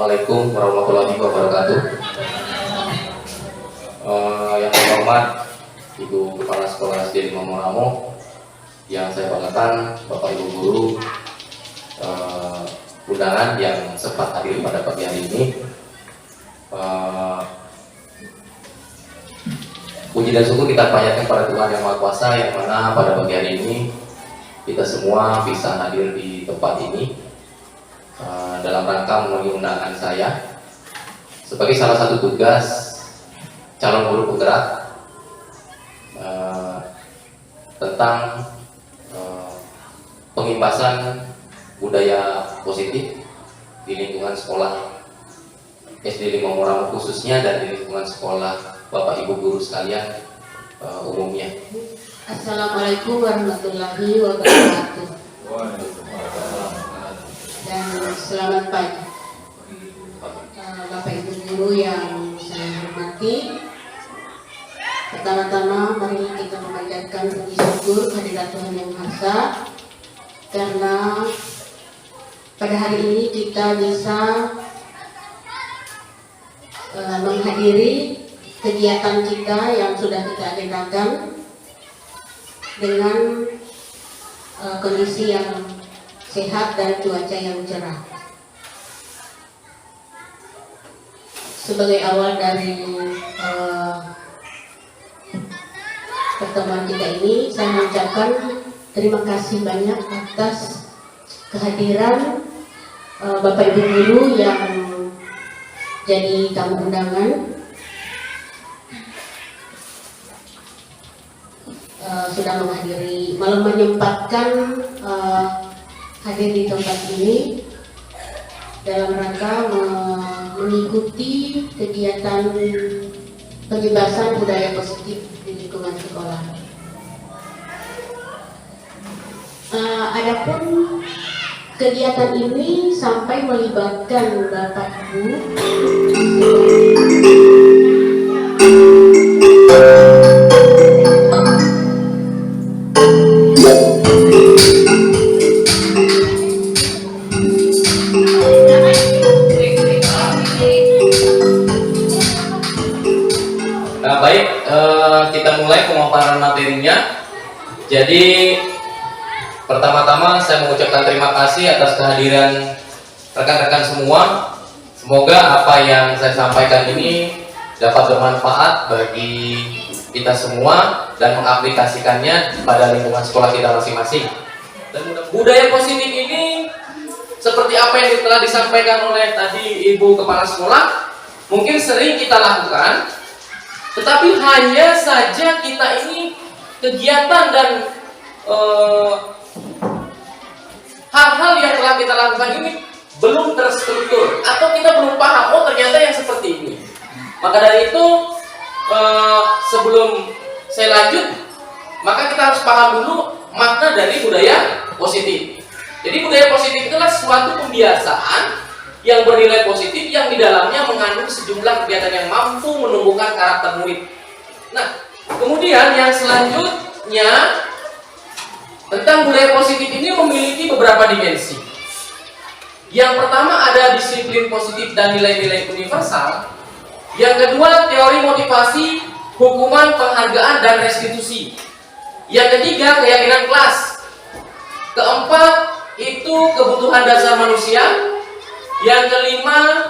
Assalamualaikum warahmatullahi wabarakatuh. Yang terhormat Ibu Kepala Sekolah SD 5 Moramo, yang saya banggakan Bapak Ibu Guru, undangan yang sempat hadir pada pagi hari ini. Puji dan syukur kita panjatkan pada Tuhan Yang Maha Kuasa, yang mana pada pagi hari ini kita semua bisa hadir di tempat ini dalam rangka memenuhi undangan saya sebagai salah satu tugas calon guru penggerak tentang pengimbasan budaya positif di lingkungan sekolah SD 5 Moramo khususnya, dan di lingkungan sekolah Bapak Ibu Guru sekalian umumnya. Assalamualaikum warahmatullahi wabarakatuh. Dan selamat pagi Bapak Ibu Guru yang saya hormati. Pertama-tama mari kita memanjatkan puji syukur kehadirat Tuhan Yang Maha Esa, karena pada hari ini kita bisa menghadiri kegiatan kita yang sudah kita agendakan dengan kondisi yang sehat dan cuaca yang cerah. Sebagai awal dari pertemuan kita ini, saya mengucapkan terima kasih banyak atas kehadiran Bapak Ibu Guru yang jadi tamu undangan. Sudah menghadiri, malah menyempatkan hadir di tempat ini dalam rangka mengikuti kegiatan penyebaran budaya positif di lingkungan sekolah. Adapun kegiatan ini sampai melibatkan Bapak Ibu kita mulai pemaparan materinya. Jadi pertama-tama saya mengucapkan terima kasih atas kehadiran rekan-rekan semua. Semoga apa yang saya sampaikan ini dapat bermanfaat bagi kita semua dan mengaplikasikannya pada lingkungan sekolah kita masing-masing. Dan budaya positif ini seperti apa yang telah disampaikan oleh tadi Ibu Kepala Sekolah, mungkin sering kita lakukan, tetapi hanya saja kita ini kegiatan dan hal-hal yang telah kita lakukan ini belum terstruktur, atau kita belum paham, oh ternyata yang seperti ini. Maka dari itu sebelum saya lanjut, maka kita harus paham dulu makna dari budaya positif. Jadi budaya positif itulah suatu pembiasaan yang bernilai positif, yang di dalamnya mengandung sejumlah kegiatan yang mampu menumbuhkan karakter murid. Nah, kemudian yang selanjutnya tentang budaya positif ini memiliki beberapa dimensi. Yang pertama ada disiplin positif dan nilai-nilai universal. Yang kedua teori motivasi, hukuman, penghargaan, dan restitusi. Yang ketiga keyakinan kelas. Keempat itu kebutuhan dasar manusia. Yang kelima,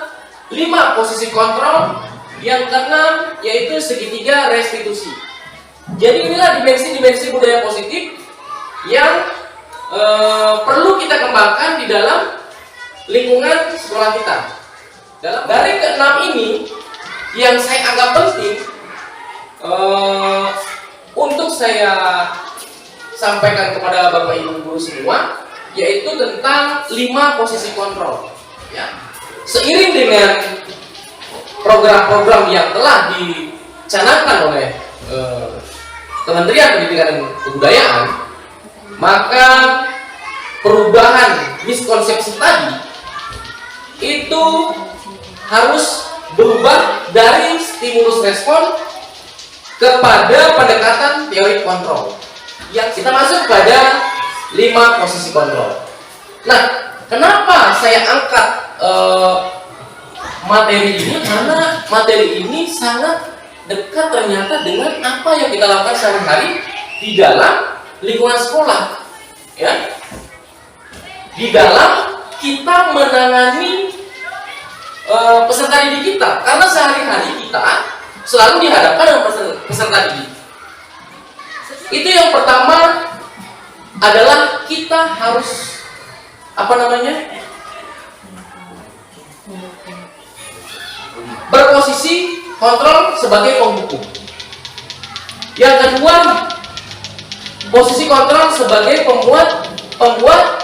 5 posisi kontrol. Yang keenam, yaitu segitiga restitusi. Jadi inilah dimensi-dimensi budaya positif yang perlu kita kembangkan di dalam lingkungan sekolah kita. Dari keenam ini, yang saya anggap penting untuk saya sampaikan kepada Bapak Ibu Guru semua, yaitu tentang 5 posisi kontrol. Ya. Seiring dengan program-program yang telah dicanangkan oleh Kementerian Pendidikan dan Kebudayaan, maka perubahan miskonsepsi tadi itu harus berubah dari stimulus respon kepada pendekatan teori kontrol. Yang kita masuk pada 5 posisi kontrol. Nah, kenapa saya angkat materi ini karena materi ini sangat dekat ternyata dengan apa yang kita lakukan sehari-hari di dalam lingkungan sekolah, ya, di dalam kita menangani peserta didik kita, karena sehari-hari kita selalu dihadapkan dengan peserta didik. Itu yang pertama adalah kita harus berposisi kontrol sebagai penghukum. Yang kedua, posisi kontrol sebagai pembuat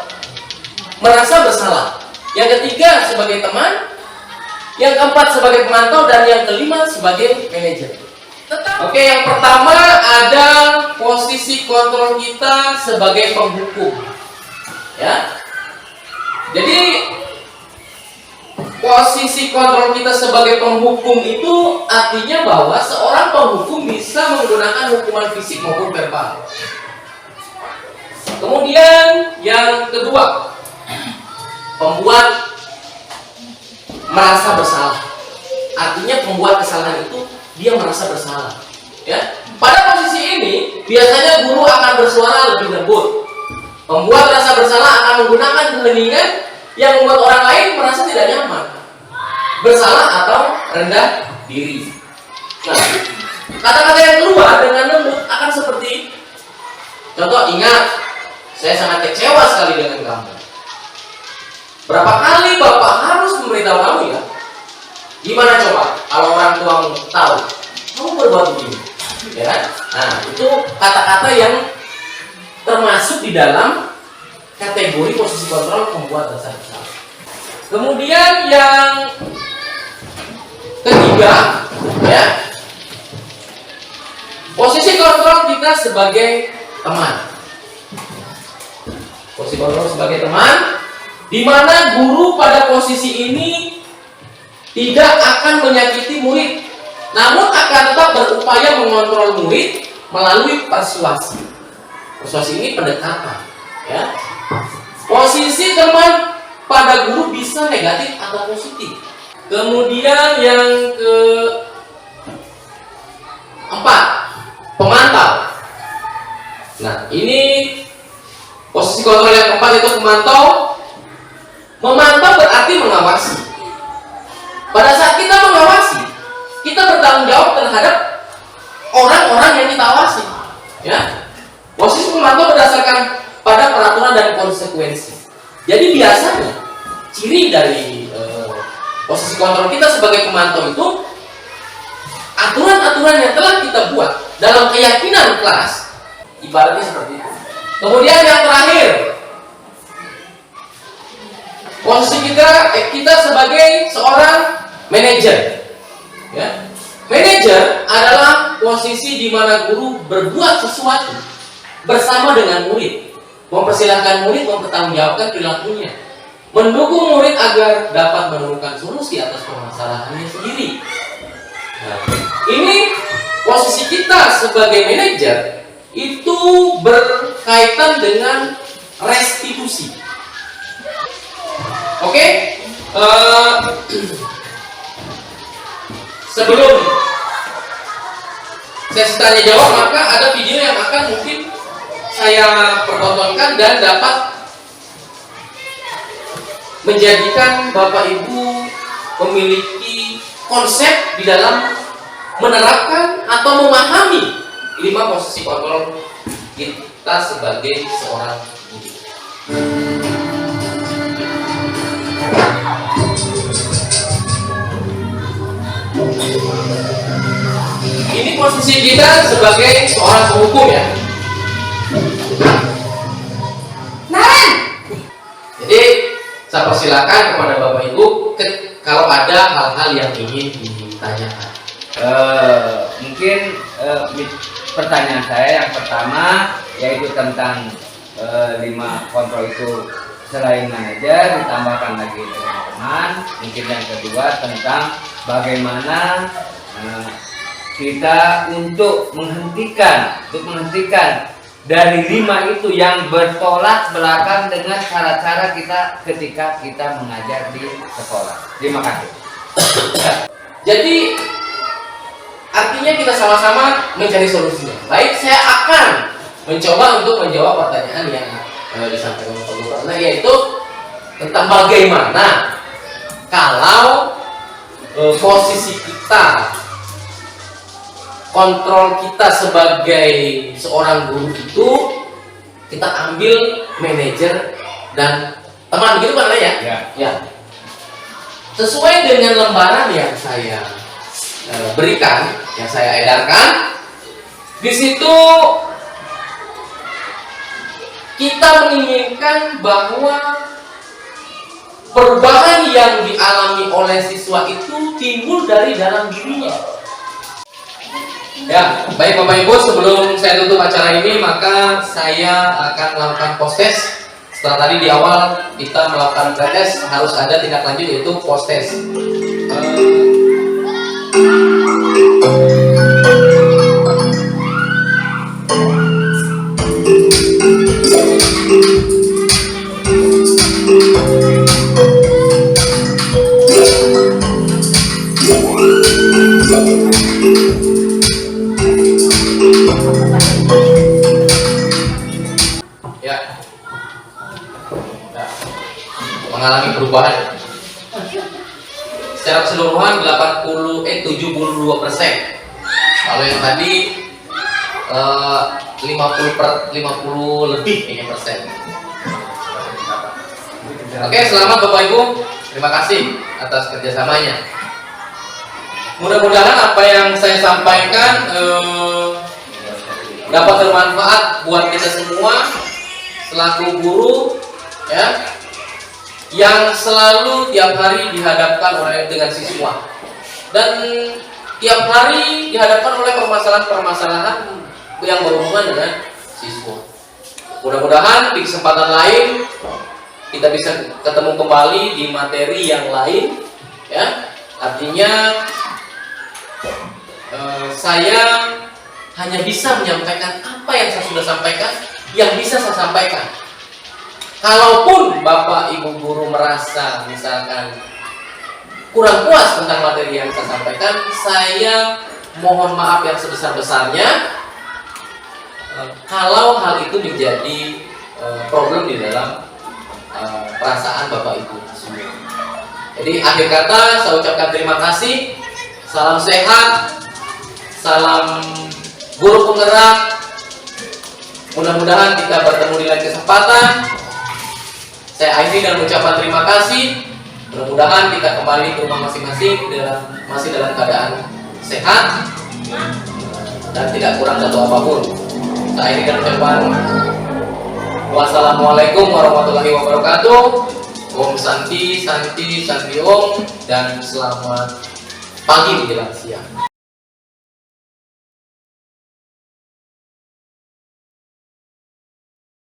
merasa bersalah. Yang ketiga sebagai teman, yang keempat sebagai pemantau, dan yang kelima sebagai manajer. Oke, yang pertama ada posisi kontrol kita sebagai penghukum, ya. Jadi posisi kontrol kita sebagai penghukum itu artinya bahwa seorang penghukum bisa menggunakan hukuman fisik maupun verbal. Kemudian yang kedua, pembuat merasa bersalah. Artinya pembuat kesalahan itu dia merasa bersalah, ya. Pada posisi ini biasanya guru akan bersuara lebih lembut. Pembuat rasa bersalah akan menggunakan keheningan yang membuat orang lain merasa tidak nyaman, bersalah atau rendah diri. Nah, kata-kata yang keluar dengan lembut akan seperti contoh, ingat, saya sangat kecewa sekali dengan kamu. Berapa kali Bapak harus memberitahu kamu, ya? Gimana coba kalau orang tuamu tahu kamu berbuat begini, ya kan? Nah, itu kata-kata yang termasuk di dalam kategori posisi kontrol pembuat rasa bersalah. Kemudian yang ketiga, ya, posisi kontrol kita sebagai teman. Posisi kontrol sebagai teman, di mana guru pada posisi ini tidak akan menyakiti murid, namun akan tetap berupaya mengontrol murid melalui persuasi. Persuasi ini pendekatan, ya. Posisi teman pada guru bisa negatif atau positif. Kemudian yang keempat, pemantau. Nah, ini posisi kontrol yang keempat, itu pemantau. Memantau berarti mengawasi. Pada saat kita mengawasi, kita bertanggung jawab terhadap orang-orang yang kita awasi, ya. Posisi pemantau berdasarkan pada peraturan dan konsekuensi. Jadi biasanya ciri dari posisi kontrol kita sebagai pemantau itu aturan-aturan yang telah kita buat dalam keyakinan kelas, ibaratnya seperti itu. Kemudian yang terakhir, posisi kita sebagai seorang manajer, ya. Manajer adalah posisi di mana guru berbuat sesuatu bersama dengan murid, mempersilahkan murid mempertanggungjawabkan perilakunya, mendukung murid agar dapat menemukan solusi atas permasalahannya sendiri. Nah, ini posisi kita sebagai manajer itu berkaitan dengan restitusi. Oke, sebelum sesi tanya jawab, maka ada video yang akan mungkin saya pertontonkan dan dapat menjadikan Bapak Ibu memiliki konsep di dalam menerapkan atau memahami 5 posisi kontrol kita sebagai seorang guru. Ini posisi kita sebagai seorang penghukum, ya. Jadi saya persilakan kepada Bapak Ibu kalau ada hal-hal yang ingin ditanyakan. Mungkin pertanyaan saya yang pertama yaitu tentang 5 kontrol itu selain manajer ditambahkan lagi dengan teman. Mungkin yang kedua tentang bagaimana kita untuk menghentikan dari 5 itu yang bertolak belakang dengan cara-cara kita ketika kita mengajar di sekolah. Terima kasih. Jadi artinya kita sama-sama mencari solusinya. Baik, saya akan mencoba untuk menjawab pertanyaan yang disampaikan oleh Pak Gubernur, yaitu tentang bagaimana kalau posisi kita, kontrol kita sebagai seorang guru itu kita ambil manajer dan teman, begitu kan ya? Ya. Sesuai dengan lembaran yang saya berikan, yang saya edarkan, di situ kita menginginkan bahwa perubahan yang dialami oleh siswa itu timbul dari dalam dirinya. Ya, baik Bapak Ibu, sebelum saya tutup acara ini, maka saya akan melakukan post test. Setelah tadi di awal kita melakukan pretest, harus ada tindak lanjut yaitu post test. Mengalami perubahan secara keseluruhan 72%. Kalau yang tadi 50 lebih kayaknya persen. Oke, selamat Bapak Ibu, terima kasih atas kerjasamanya. Mudah-mudahan apa yang saya sampaikan dapat bermanfaat buat kita semua selaku guru, ya, yang selalu tiap hari dihadapkan dengan siswa dan tiap hari dihadapkan oleh permasalahan-permasalahan yang berhubungan dengan siswa. Mudah-mudahan di kesempatan lain kita bisa ketemu kembali di materi yang lain, ya. Artinya saya hanya bisa menyampaikan apa yang saya sudah sampaikan, yang bisa saya sampaikan. Kalaupun Bapak Ibu guru merasa misalkan kurang puas tentang materi yang saya sampaikan, saya mohon maaf yang sebesar-besarnya kalau hal itu menjadi problem di dalam perasaan Bapak Ibu semua. Jadi akhir kata saya ucapkan terima kasih, salam sehat, salam guru penggerak. Mudah-mudahan kita bertemu di lain kesempatan. Saya akhiri dengan ucapan terima kasih. Mudah-mudahan kita kembali ke rumah masing-masing masih dalam keadaan sehat dan tidak kurang satu apapun. Saya akhiri dengan ucapan wassalamualaikum warahmatullahi wabarakatuh. Om Santi, Santi, Santi Om, dan selamat pagi menjelang siang.